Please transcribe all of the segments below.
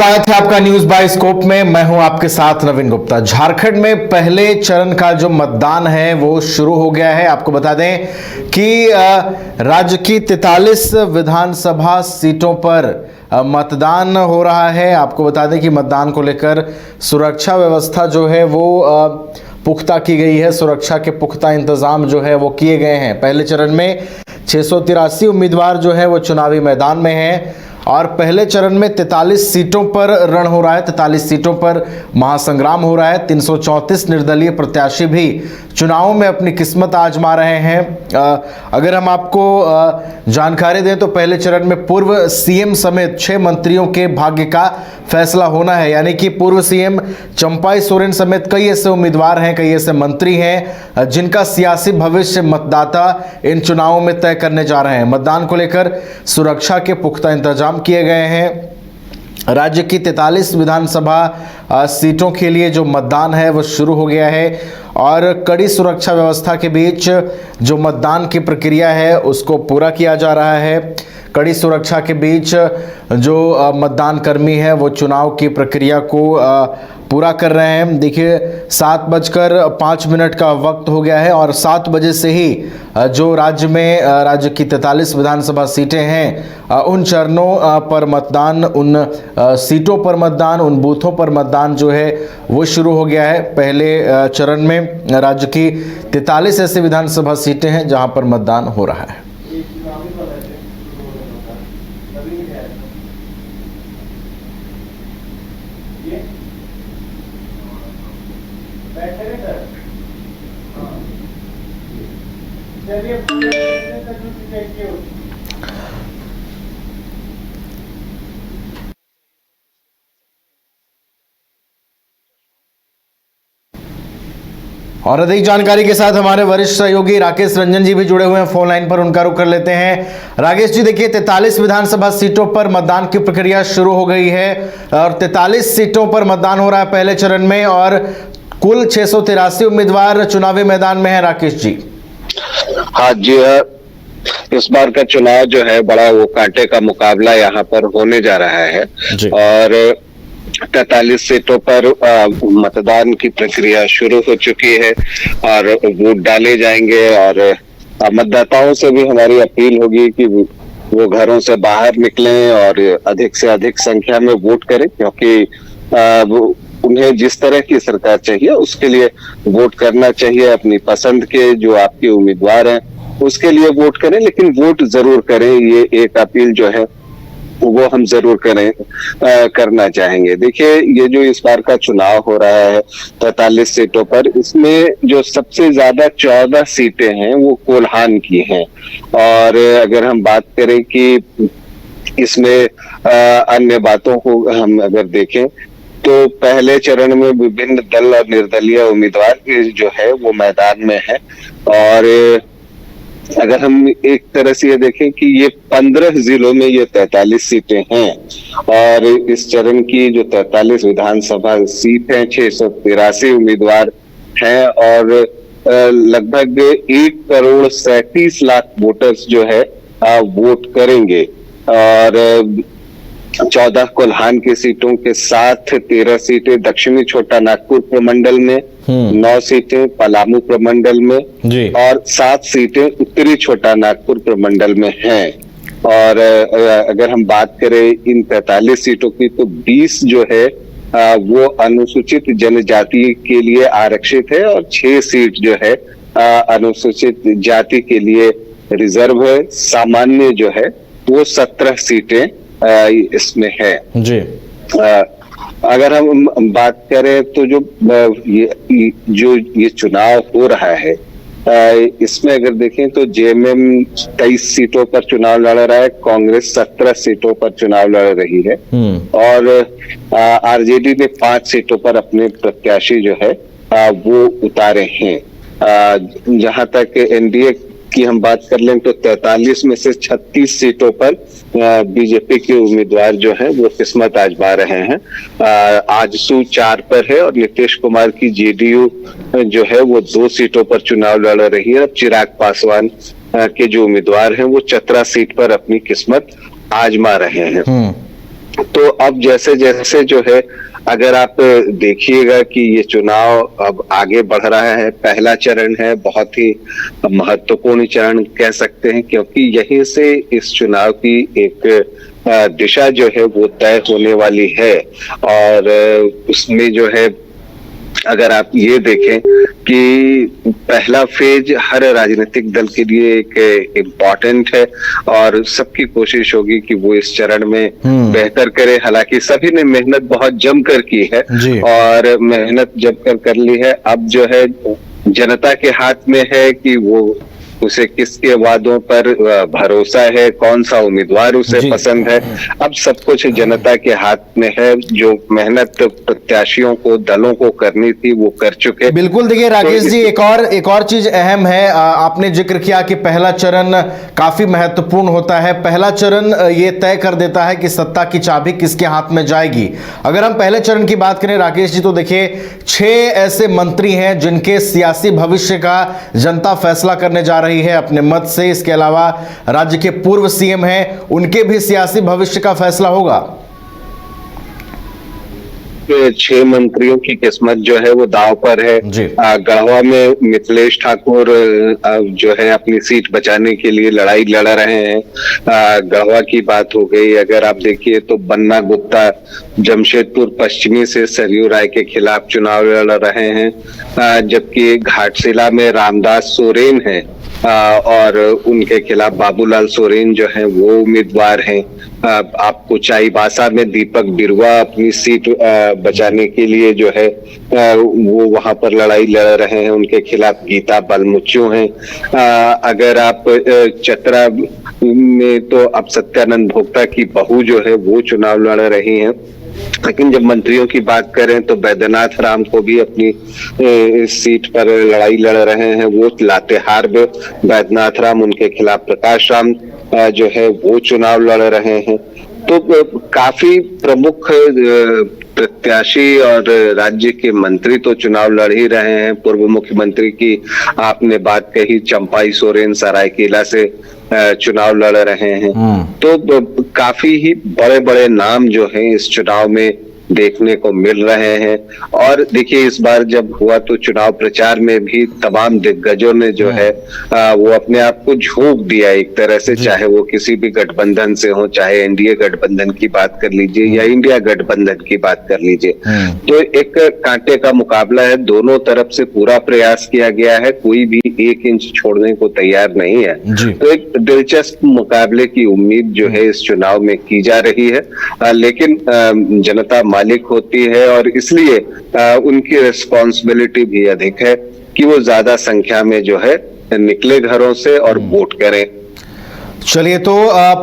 स्वागत है आपका न्यूज बाय स्कोप में। मैं हूं आपके साथ नवीन गुप्ता। झारखंड में पहले चरण का जो मतदान है वो शुरू हो गया है। आपको बता दें कि राज्य की 43 विधानसभा सीटों पर मतदान हो रहा है। आपको बता दें कि मतदान को लेकर सुरक्षा व्यवस्था जो है वो पुख्ता की गई है। सुरक्षा के पुख्ता इंतजाम जो है वो किए गए हैं। पहले चरण में 683 उम्मीदवार जो है वो चुनावी मैदान में हैं और पहले चरण में 43 सीटों पर रण हो रहा है। 43 सीटों पर महासंग्राम हो रहा है। 334 निर्दलीय प्रत्याशी भी चुनावों में अपनी किस्मत आजमा रहे हैं। अगर हम आपको जानकारी दें तो पहले चरण में पूर्व सीएम समेत 6 मंत्रियों के भाग्य का फैसला होना है। यानी कि पूर्व सीएम चंपाई सोरेन समेत कई ऐसे उम्मीदवार हैं, कई ऐसे मंत्री हैं जिनका सियासी भविष्य मतदाता इन चुनावों में तय करने जा रहे हैं। मतदान को लेकर सुरक्षा के पुख्ता इंतजाम किए गए हैं। राज्य की 43 विधानसभा सीटों के लिए जो मतदान है वो शुरू हो गया है और कड़ी सुरक्षा व्यवस्था के बीच जो मतदान की प्रक्रिया है उसको पूरा किया जा रहा है। कड़ी सुरक्षा के बीच जो मतदान कर्मी है वो चुनाव की प्रक्रिया को पूरा कर रहे हैं। देखिए 7:05 का वक्त हो गया है और 7 बजे से ही जो राज्य की 43 विधानसभा सीटें हैं उन चरणों पर मतदान, उन सीटों पर मतदान, उन बूथों पर मतदान जो है वो शुरू हो गया है। पहले चरण में राज्य की 43 ऐसी विधानसभा सीटें हैं जहां पर मतदान हो रहा है। और अधिक जानकारी के साथ हमारे वरिष्ठ सहयोगी राकेश रंजन जी भी जुड़े हुए हैं फोन लाइन पर। उनका रुख कर लेते हैं। राकेश जी, देखिए 43 विधानसभा सीटों पर मतदान की प्रक्रिया शुरू हो गई है और 43 सीटों पर मतदान हो रहा है पहले चरण में और कुल 683 उम्मीदवार चुनावी मैदान में है। राकेश जी। हाँ जी, इस बार का चुनाव जो है बड़ा वो कांटे का मुकाबला यहाँ पर होने जा रहा है और 43 सीटों पर मतदान की प्रक्रिया शुरू हो चुकी है और वोट डाले जाएंगे और मतदाताओं से भी हमारी अपील होगी कि वो घरों से बाहर निकलें और अधिक से अधिक संख्या में वोट करें, क्योंकि उन्हें जिस तरह की सरकार चाहिए उसके लिए वोट करना चाहिए। अपनी पसंद के जो आपके उम्मीदवार हैं उसके लिए वोट करें, लेकिन वोट जरूर करें। ये एक अपील जो है वो हम जरूर करना चाहेंगे। देखिए, ये जो इस बार का चुनाव हो रहा है 43 सीटों पर, इसमें जो सबसे ज्यादा 14 सीटें हैं वो कोल्हान की हैं और अगर हम बात करें कि इसमें अन्य बातों को हम अगर देखें तो पहले चरण में विभिन्न दल और निर्दलीय उम्मीदवार जो है वो मैदान में है और अगर हम एक तरह से ये देखें कि ये 15 जिलों में ये 43 सीटें हैं और इस चरण की जो 43 विधानसभा सीट है 683 उम्मीदवार हैं और लगभग 1,37,00,000 वोटर्स जो है वोट करेंगे और 14 कोल्हान की सीटों के साथ 13 सीटें दक्षिणी छोटा नागपुर प्रमंडल में, 9 सीटें पलामू प्रमंडल में और 7 सीटें उत्तरी छोटा नागपुर प्रमंडल में हैं। और अगर हम बात करें इन 43 सीटों की तो 20 जो है वो अनुसूचित जनजाति के लिए आरक्षित है और 6 सीट जो है अनुसूचित जाति के लिए रिजर्व है। सामान्य जो है वो 17 सीटें इसमें है जी। अगर हम बात करें तो जो ये चुनाव हो रहा है इसमें अगर देखें तो जेएमएम 23 सीटों पर चुनाव लड़ रहा है, कांग्रेस 17 सीटों पर चुनाव लड़ रही है और आरजेडी ने 5 सीटों पर अपने प्रत्याशी जो है वो उतारे हैं। जहां तक एनडीए की हम बात कर लें तो 43 में से 36 सीटों पर बीजेपी के उम्मीदवार जो हैं वो किस्मत आजमा रहे हैं। आजसू 4 पर है और नीतीश कुमार की जेडीयू जो है वो 2 सीटों पर चुनाव लड़ रही है। चिराग पासवान के जो उम्मीदवार हैं वो चतरा सीट पर अपनी किस्मत आजमा रहे हैं। तो अब जैसे जैसे जो है, अगर आप देखिएगा कि ये चुनाव अब आगे बढ़ रहा है, पहला चरण है, बहुत ही महत्वपूर्ण चरण कह सकते हैं, क्योंकि यहीं से इस चुनाव की एक दिशा जो है वो तय होने वाली है। और उसमें जो है, अगर आप ये देखें कि पहला फेज हर राजनीतिक दल के लिए एक इम्पोर्टेंट है और सबकी कोशिश होगी कि वो इस चरण में बेहतर करे। हालांकि सभी ने मेहनत बहुत जमकर की है और मेहनत जमकर कर ली है। अब जो है जनता के हाथ में है कि वो उसे किसके वादों पर भरोसा है, कौन सा उम्मीदवार उसे पसंद है। अब सब कुछ जनता के हाथ में है। जो मेहनत प्रत्याशियों को, दलों को करनी थी वो कर चुके। बिल्कुल। देखिए राकेश जी, एक और चीज अहम है, आपने जिक्र किया कि पहला चरण काफी महत्वपूर्ण होता है। पहला चरण ये तय कर देता है कि सत्ता की चाबी किसके हाथ में जाएगी। अगर हम पहले चरण की बात करें राकेश जी, तो देखिए 6 ऐसे मंत्री हैं जिनके सियासी भविष्य का जनता फैसला करने जा रही है अपने मत से। इसके अलावा राज्य के पूर्व सीएम हैं, उनके भी सियासी भविष्य का फैसला होगा। 6 मंत्रियों की किस्मत जो है वो दांव पर है। गढ़वा में मिथिलेश ठाकुर जो है अपनी सीट बचाने के लिए लड़ाई लड़ रहे हैं। गढ़वा की बात हो गई। अगर आप देखिए तो बन्ना गुप्ता जमशेदपुर पश्चिमी से सरयू राय के खिलाफ चुनाव लड़ रहे हैं, जबकि घाटशिला में रामदास सोरेन है और उनके खिलाफ बाबूलाल सोरेन जो है वो उम्मीदवार हैं। आपको चाईबासा में दीपक बिरुआ अपनी सीट बचाने के लिए जो है वो वहां पर लड़ाई लड़ रहे हैं, उनके खिलाफ गीता बलमुच्चू हैं। अगर आप चतरा में तो अब सत्यानंद भोक्ता की बहू जो है वो चुनाव लड़ रही हैं। लेकिन जब मंत्रियों की बात करें तो बैद्यनाथ राम को भी अपनी सीट पर लड़ाई लड़ रहे हैं, वो लातेहार में बैद्यनाथ राम, उनके खिलाफ प्रकाश राम जो है वो चुनाव लड़ रहे हैं। तो काफी प्रमुख प्रत्याशी और राज्य के मंत्री तो चुनाव लड़ ही रहे हैं। पूर्व मुख्यमंत्री की आपने बात कही, चंपाई सोरेन सरायकेला से चुनाव लड़ रहे हैं। तो काफी ही बड़े बड़े नाम जो हैं इस चुनाव में देखने को मिल रहे हैं। और देखिए इस बार जब हुआ तो चुनाव प्रचार में भी तमाम दिग्गजों ने जो है वो अपने आप को झोंक दिया एक तरह से, चाहे वो किसी भी गठबंधन से हो, चाहे एनडीए गठबंधन की बात कर लीजिए या इंडिया गठबंधन की बात कर लीजिए। तो एक कांटे का मुकाबला है, दोनों तरफ से पूरा प्रयास किया गया है, कोई भी 1 इंच छोड़ने को तैयार नहीं है। तो एक दिलचस्प मुकाबले की उम्मीद जो है इस चुनाव में की जा रही है। लेकिन जनता मालिक होती है और इसलिए उनकी रिस्पॉन्सिबिलिटी भी अधिक है कि वो ज्यादा संख्या में जो है निकले घरों से और वोट करें। चलिए, तो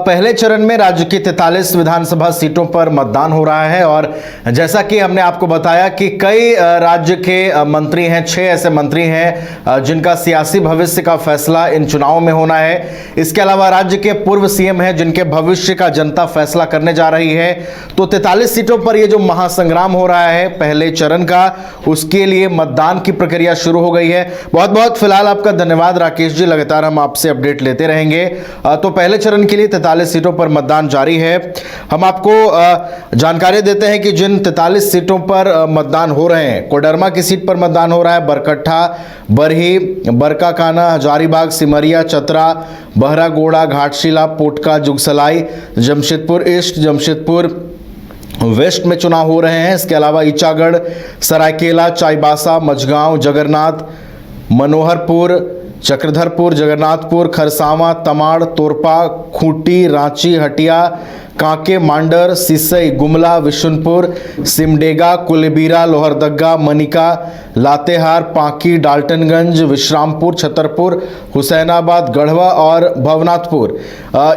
पहले चरण में राज्य की 43 विधानसभा सीटों पर मतदान हो रहा है और जैसा कि हमने आपको बताया कि कई राज्य के मंत्री हैं, 6 ऐसे मंत्री हैं जिनका सियासी भविष्य का फैसला इन चुनावों में होना है। इसके अलावा राज्य के पूर्व सीएम हैं जिनके भविष्य का जनता फैसला करने जा रही है। तो 43 सीटों पर यह जो महासंग्राम हो रहा है पहले चरण का, उसके लिए मतदान की प्रक्रिया शुरू हो गई है। बहुत बहुत फिलहाल आपका धन्यवाद राकेश जी, लगातार हम आपसे अपडेट लेते रहेंगे। तो पहले चरण के लिए 43 सीटों पर मतदान जारी है। हम आपको जानकारी देते हैं कि जिन 43 सीटों पर मतदान हो रहे हैं, कोडरमा की सीट पर मतदान हो रहा है, बरकट्ठा, बरही, बरकाकाना, हजारीबाग, सिमरिया, चतरा, बहरागोड़ा, घाटशिला, पोटका, जुगसलाई, जमशेदपुर ईस्ट, जमशेदपुर वेस्ट में चुनाव हो रहे हैं। इसके अलावा ईचागढ़, सरायकेला, चाईबासा, मझगांव, जगन्नाथ, मनोहरपुर, चक्रधरपुर, जगन्नाथपुर, खरसावां, तमाड़, तोरपा, खूंटी, रांची, हटिया, कांके, मांडर, सिसई, गुमला, विशुनपुर, सिमडेगा, कुलबीरा, लोहरदग्गा, मनिका, लातेहार, पांकी, डाल्टनगंज, विश्रामपुर, छतरपुर, हुसैनाबाद, गढ़वा और भवनाथपुर।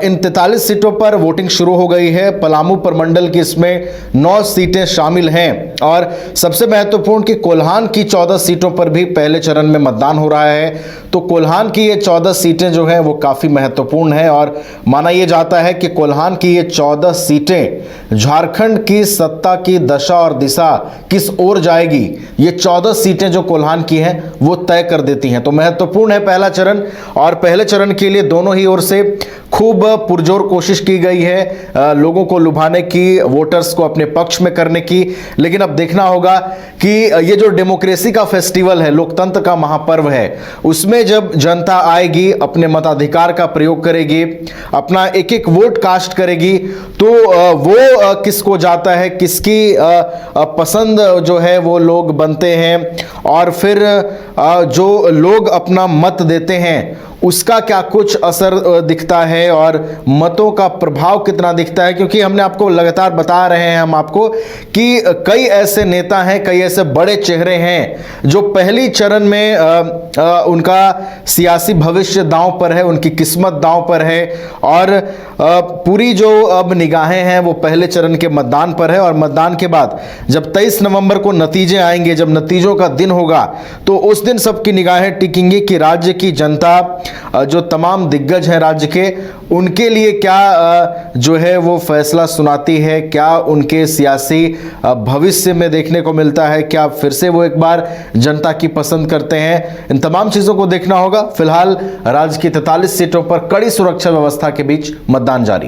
इन 43 सीटों पर वोटिंग शुरू हो गई है। पलामू प्रमंडल की इसमें 9 सीटें शामिल हैं और सबसे महत्वपूर्ण कि कोल्हान की 14 सीटों पर भी पहले चरण में मतदान हो रहा है। तो कोल्हान की ये 14 सीटें जो हैं वो काफ़ी महत्वपूर्ण है और माना यह जाता है कि कोल्हान की ये 14 सीटें झारखंड की सत्ता की दशा और दिशा किस ओर जाएगी, ये 14 सीटें जो कोल्हान की हैं वो तय कर देती हैं। तो महत्वपूर्ण है पहला चरण और पहले चरण के लिए दोनों ही ओर से खूब पुरजोर कोशिश की गई है लोगों को लुभाने की, वोटर्स को अपने पक्ष में करने की। लेकिन अब देखना होगा कि ये जो डेमोक्रेसी का फेस्टिवल है, लोकतंत्र का महापर्व है, उसमें जब जनता आएगी, अपने मताधिकार का प्रयोग करेगी, अपना एक एक वोट कास्ट करेगी, तो वो किसको जाता है, किसकी पसंद जो है वो लोग बनते हैं, और फिर जो लोग अपना मत देते हैं उसका क्या कुछ असर दिखता है और मतों का प्रभाव कितना दिखता है। क्योंकि हमने आपको लगातार बता रहे हैं हम आपको कि कई ऐसे नेता हैं, कई ऐसे बड़े चेहरे हैं जो पहली चरण में उनका सियासी भविष्य दांव पर है, उनकी किस्मत दांव पर है, और पूरी जो अब निगाहें हैं वो पहले चरण के मतदान पर है। और मतदान के बाद जब 23 नवंबर को नतीजे आएंगे, जब नतीजों का दिन होगा, तो उस दिन सबकी निगाहें टिकेंगी कि राज्य की जनता, जो तमाम दिग्गज हैं राज्य के, उनके लिए क्या जो है वो फैसला सुनाती है, क्या उनके सियासी भविष्य में देखने को मिलता है, क्या फिर से वो एक बार जनता की पसंद करते हैं। इन तमाम चीज़ों को देखना होगा। फिलहाल राज्य की 43 सीटों पर कड़ी सुरक्षा व्यवस्था के बीच मतदान जारी है।